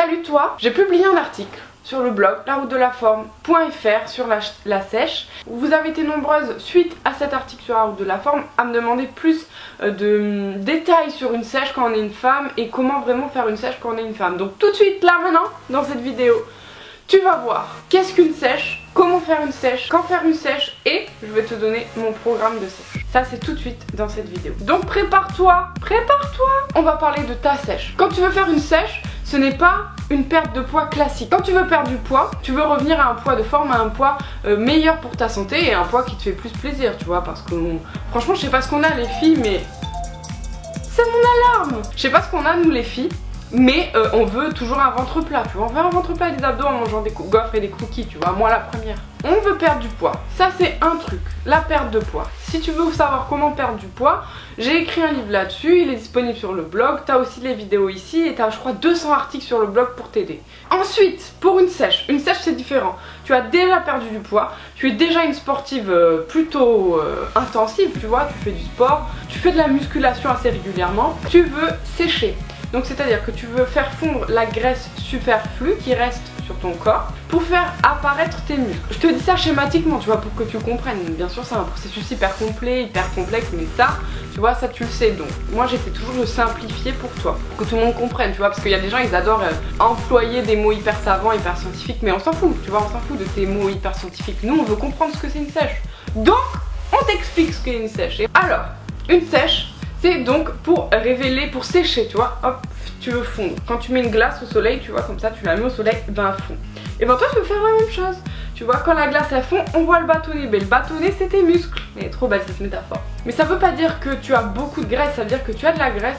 Salut toi, j'ai publié un article sur le blog laroutedelaforme.fr sur la sèche. Vous avez été nombreuses suite à cet article sur la route de la forme à me demander plus de détails sur une sèche quand on est une femme et comment vraiment faire une sèche quand on est une femme. Donc tout de suite là maintenant dans cette vidéo tu vas voir qu'est-ce qu'une sèche, comment faire une sèche, quand faire une sèche et je vais te donner mon programme de sèche. Ça c'est tout de suite dans cette vidéo. Donc prépare-toi, on va parler de ta sèche. Quand tu veux faire une sèche, ce n'est pas une perte de poids classique. Quand tu veux perdre du poids, tu veux revenir à un poids de forme, à un poids meilleur pour ta santé et un poids qui te fait plus plaisir, tu vois, parce que franchement je sais pas ce qu'on a les filles, mais c'est mon alarme. Je sais pas ce qu'on a nous les filles, mais on veut toujours un ventre plat, tu vois, on veut un ventre plat et des abdos en mangeant des gaufres et des cookies, tu vois, moi la première. On veut perdre du poids, ça c'est un truc, la perte de poids. Si tu veux savoir comment perdre du poids, j'ai écrit un livre là-dessus, il est disponible sur le blog, t'as aussi les vidéos ici et t'as je crois 200 articles sur le blog pour t'aider. Ensuite, pour une sèche c'est différent. Tu as déjà perdu du poids, tu es déjà une sportive plutôt intensive, tu vois, tu fais du sport, tu fais de la musculation assez régulièrement, tu veux sécher. Donc c'est à dire que tu veux faire fondre la graisse superflue qui reste sur ton corps pour faire apparaître tes muscles. Je te dis ça schématiquement, tu vois, pour que tu comprennes. Bien sûr c'est un processus hyper complet, hyper complexe, mais ça, tu vois, ça tu le sais. Donc moi j'essaie toujours de simplifier pour toi, pour que tout le monde comprenne, tu vois, parce qu'il y a des gens ils adorent employer des mots hyper savants, hyper scientifiques, mais on s'en fout, tu vois, on s'en fout de tes mots hyper scientifiques. Nous on veut comprendre ce que c'est une sèche. Donc on t'explique ce qu'est une sèche. Alors, une sèche, c'est donc pour révéler, pour sécher, tu vois, hop, tu veux fondre. Quand tu mets une glace au soleil, tu vois, comme ça, tu la mets au soleil, ben elle fond. Et ben toi, tu veux faire la même chose. Tu vois, quand la glace elle fond, on voit le bâtonnet. Mais le bâtonnet, c'est tes muscles. Elle est trop belle cette métaphore. Mais ça veut pas dire que tu as beaucoup de graisse, ça veut dire que tu as de la graisse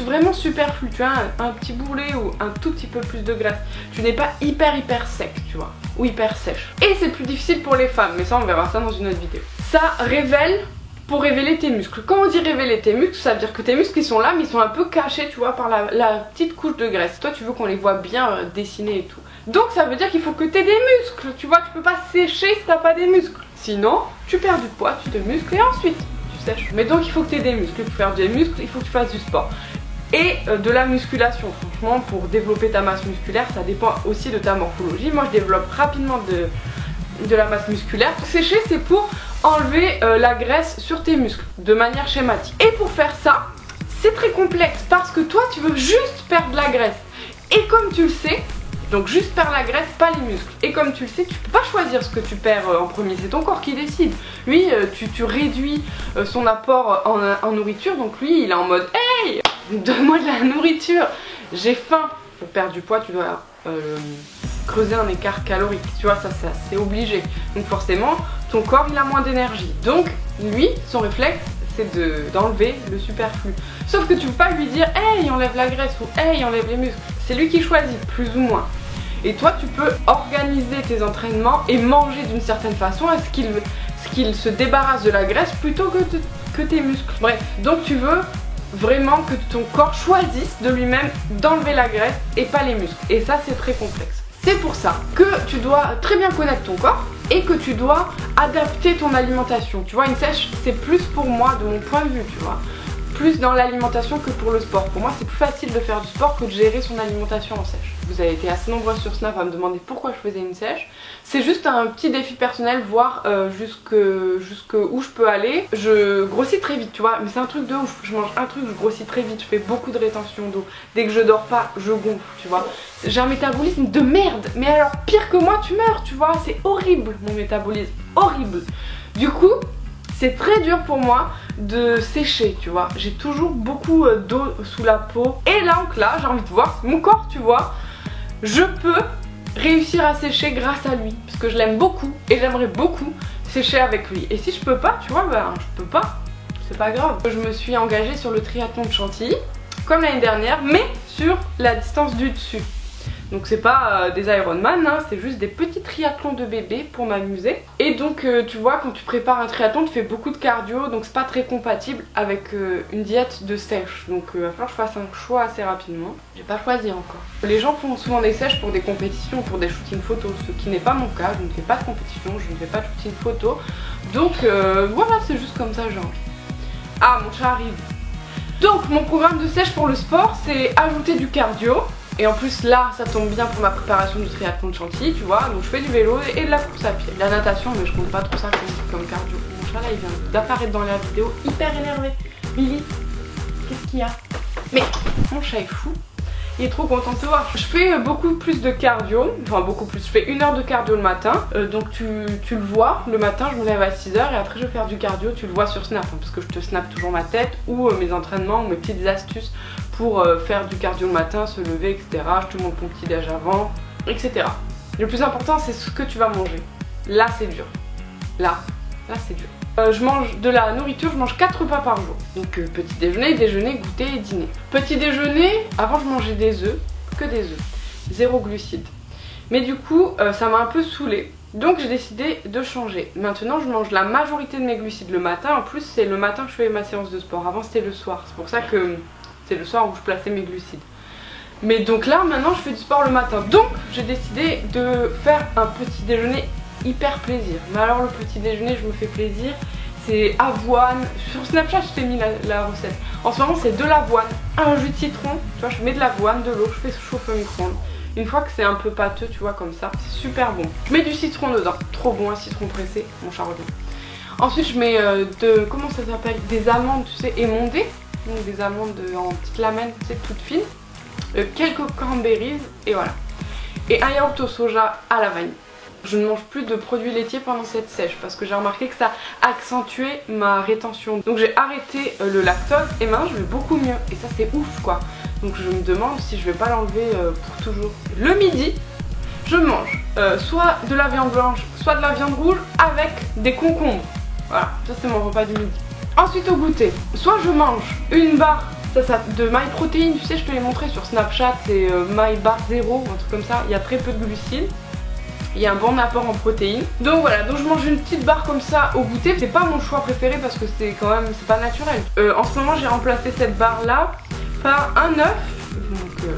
vraiment superflue. Tu as un petit boulet ou un tout petit peu plus de graisse. Tu n'es pas hyper sec, tu vois, ou hyper sèche. Et c'est plus difficile pour les femmes, mais ça, on verra ça dans une autre vidéo. Ça révèle pour révéler tes muscles. Quand on dit révéler tes muscles, ça veut dire que tes muscles ils sont là mais ils sont un peu cachés, tu vois, par la petite couche de graisse. Toi tu veux qu'on les voit bien dessinés et tout. Donc ça veut dire qu'il faut que tu aies des muscles, tu vois, tu peux pas sécher si t'as pas des muscles. Sinon, tu perds du poids, tu te muscles et ensuite tu sèches. Mais donc il faut que tu aies des muscles. Pour faire des muscles, il faut que tu fasses du sport. Et de la musculation, franchement, pour développer ta masse musculaire, ça dépend aussi de ta morphologie. Moi je développe rapidement de la masse musculaire. Sécher c'est pour enlever la graisse sur tes muscles de manière schématique. Et pour faire ça, c'est très complexe parce que toi tu veux juste perdre la graisse. Et comme tu le sais, donc juste perdre la graisse, pas les muscles. Et comme tu le sais, tu peux pas choisir ce que tu perds en premier, c'est ton corps qui décide. Lui, tu réduis son apport en nourriture, donc lui il est en mode hey, donne-moi de la nourriture, j'ai faim. Pour perdre du poids, tu dois creuser un écart calorique, tu vois, ça c'est obligé. Donc forcément, ton corps il a moins d'énergie. Donc lui, son réflexe, c'est d'enlever le superflu. Sauf que tu peux pas lui dire hey, enlève la graisse ou hey, enlève les muscles. C'est lui qui choisit, plus ou moins. Et toi, tu peux organiser tes entraînements et manger d'une certaine façon à ce qu'il se débarrasse de la graisse plutôt que tes muscles. Bref, donc tu veux vraiment que ton corps choisisse de lui-même d'enlever la graisse et pas les muscles. Et ça c'est très complexe. C'est pour ça que tu dois très bien connaître ton corps et que tu dois adapter ton alimentation. Tu vois, une sèche c'est plus pour moi de mon point de vue, tu vois, plus dans l'alimentation que pour le sport. Pour moi c'est plus facile de faire du sport que de gérer son alimentation en sèche. Vous avez été assez nombreux sur Snap à me demander pourquoi je faisais une sèche. C'est juste un petit défi personnel, voir jusque où je peux aller. Je grossis très vite, tu vois, mais c'est un truc de ouf. Je mange un truc, je grossis très vite, je fais beaucoup de rétention d'eau. Dès que je dors pas, je gonfle, tu vois. J'ai un métabolisme de merde, mais alors pire que moi, tu meurs, tu vois. C'est horrible mon métabolisme, horrible. Du coup, c'est très dur pour moi de sécher, tu vois. J'ai toujours beaucoup d'eau sous la peau. Et là, donc là, j'ai envie de voir mon corps, tu vois. Je peux réussir à sécher grâce à lui, parce que je l'aime beaucoup et j'aimerais beaucoup sécher avec lui. Et si je peux pas, tu vois, ben je peux pas, c'est pas grave. Je me suis engagée sur le triathlon de Chantilly, comme l'année dernière, mais sur la distance du dessus. Donc c'est pas des Ironman, hein, c'est juste des petits triathlons de bébé pour m'amuser. Et donc tu vois, quand tu prépares un triathlon, tu fais beaucoup de cardio, donc c'est pas très compatible avec une diète de sèche. Donc il va falloir que je fasse un choix assez rapidement. J'ai pas choisi encore. Les gens font souvent des sèches pour des compétitions, pour des shootings photos, ce qui n'est pas mon cas. Je ne fais pas de compétition, je ne fais pas de shooting photo. Donc voilà, c'est juste comme ça j'ai envie. Ah, mon chat arrive. Donc mon programme de sèche pour le sport, c'est ajouter du cardio. Et en plus là ça tombe bien pour ma préparation du triathlon de Chantilly, tu vois. Donc je fais du vélo et de la course à pied. De la natation, mais je compte pas trop ça comme cardio. Mon chat là il vient d'apparaître dans la vidéo hyper énervé. Lily, qu'est-ce qu'il y a? Mais mon chat est fou. Il est trop content de te voir. Je fais beaucoup plus de cardio, enfin beaucoup plus, je fais 1 heure de cardio le matin, donc tu le vois, le matin je me lève à 6 h et après je vais faire du cardio, tu le vois sur Snap, hein, parce que je te snap toujours ma tête ou mes entraînements ou mes petites astuces pour faire du cardio le matin, se lever, etc. Je te montre mon petit déj avant, etc. Le plus important c'est ce que tu vas manger. Là c'est dur, là c'est dur. Je mange de la nourriture, je mange 4 repas par jour. Donc petit déjeuner, déjeuner, goûter et dîner. Petit déjeuner, avant je mangeais des œufs, que des œufs, 0 glucides. Mais du coup ça m'a un peu saoulée. Donc j'ai décidé de changer. Maintenant je mange la majorité de mes glucides le matin. En plus c'est le matin que je fais ma séance de sport. Avant c'était le soir. C'est pour ça que c'est le soir où je plaçais mes glucides. Mais donc là maintenant je fais du sport le matin. Donc j'ai décidé de faire un petit déjeuner hyper plaisir. Mais alors le petit déjeuner je me fais plaisir, c'est avoine. Sur Snapchat je t'ai mis la recette. En ce moment c'est de l'avoine, un jus de citron, tu vois, je mets de l'avoine, de l'eau, je fais chauffer au micro-ondes. Une fois que c'est un peu pâteux, tu vois, comme ça, c'est super bon. Je mets du citron dedans, trop bon, un citron pressé, mon chat revient. Ensuite je mets comment ça s'appelle, des amandes, tu sais, émondées. Donc des amandes en petites lamelles, tu sais, toutes fines. Quelques cranberries et voilà. Et un yaourt au soja à la vanille. Je ne mange plus de produits laitiers pendant cette sèche parce que j'ai remarqué que ça accentuait ma rétention. Donc j'ai arrêté le lactose et maintenant je vais beaucoup mieux. Et ça c'est ouf quoi. Donc je me demande si je vais pas l'enlever pour toujours. Le midi, je mange soit de la viande blanche, soit de la viande rouge avec des concombres. Voilà, ça c'est mon repas du midi. Ensuite au goûter, soit je mange une barre de MyProtein, tu sais je te l'ai montré sur Snapchat, c'est MyBar 0, un truc comme ça, il y a très peu de glucides. Il y a un bon apport en protéines. Donc voilà, donc je mange une petite barre comme ça au goûter. C'est pas mon choix préféré parce que c'est quand même, c'est pas naturel. En ce moment j'ai remplacé cette barre là par un œuf. Donc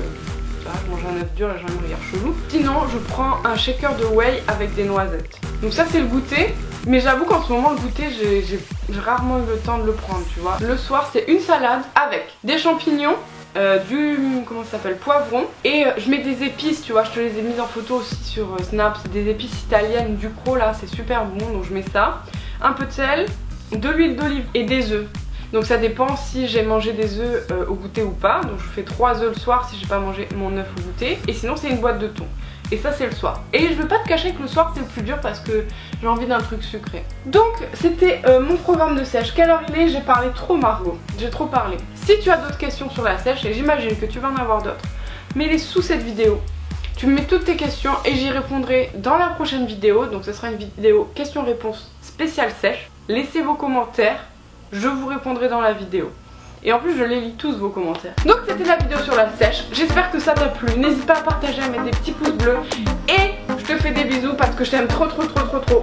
là je mange un œuf dur et j'ai un regard chelou. Sinon je prends un shaker de whey avec des noisettes. Donc ça c'est le goûter. Mais j'avoue qu'en ce moment le goûter j'ai rarement eu le temps de le prendre, tu vois. Le soir c'est une salade avec des champignons, comment ça s'appelle, poivron, et je mets des épices, tu vois, je te les ai mises en photo aussi sur Snap, c'est des épices italiennes du Pro là, c'est super bon, donc je mets ça, un peu de sel, de l'huile d'olive et des œufs. Donc ça dépend si j'ai mangé des œufs au goûter ou pas. Donc je fais 3 œufs le soir si j'ai pas mangé mon œuf au goûter, et sinon c'est une boîte de thon. Et ça c'est le soir. Et je veux pas te cacher que le soir c'est le plus dur parce que j'ai envie d'un truc sucré. Donc c'était mon programme de sèche. Quelle heure il est? J'ai parlé trop Margot. J'ai trop parlé. Si tu as d'autres questions sur la sèche, et j'imagine que tu vas en avoir d'autres, mets-les sous cette vidéo. Tu me mets toutes tes questions et j'y répondrai dans la prochaine vidéo. Donc ce sera une vidéo questions-réponses spéciale sèche. Laissez vos commentaires, je vous répondrai dans la vidéo. Et en plus je les lis tous vos commentaires. Donc c'était la vidéo sur la sèche. J'espère que ça t'a plu. N'hésite pas à partager, à mettre des petits pouces bleus. Et je te fais des bisous parce que je t'aime trop trop trop trop trop.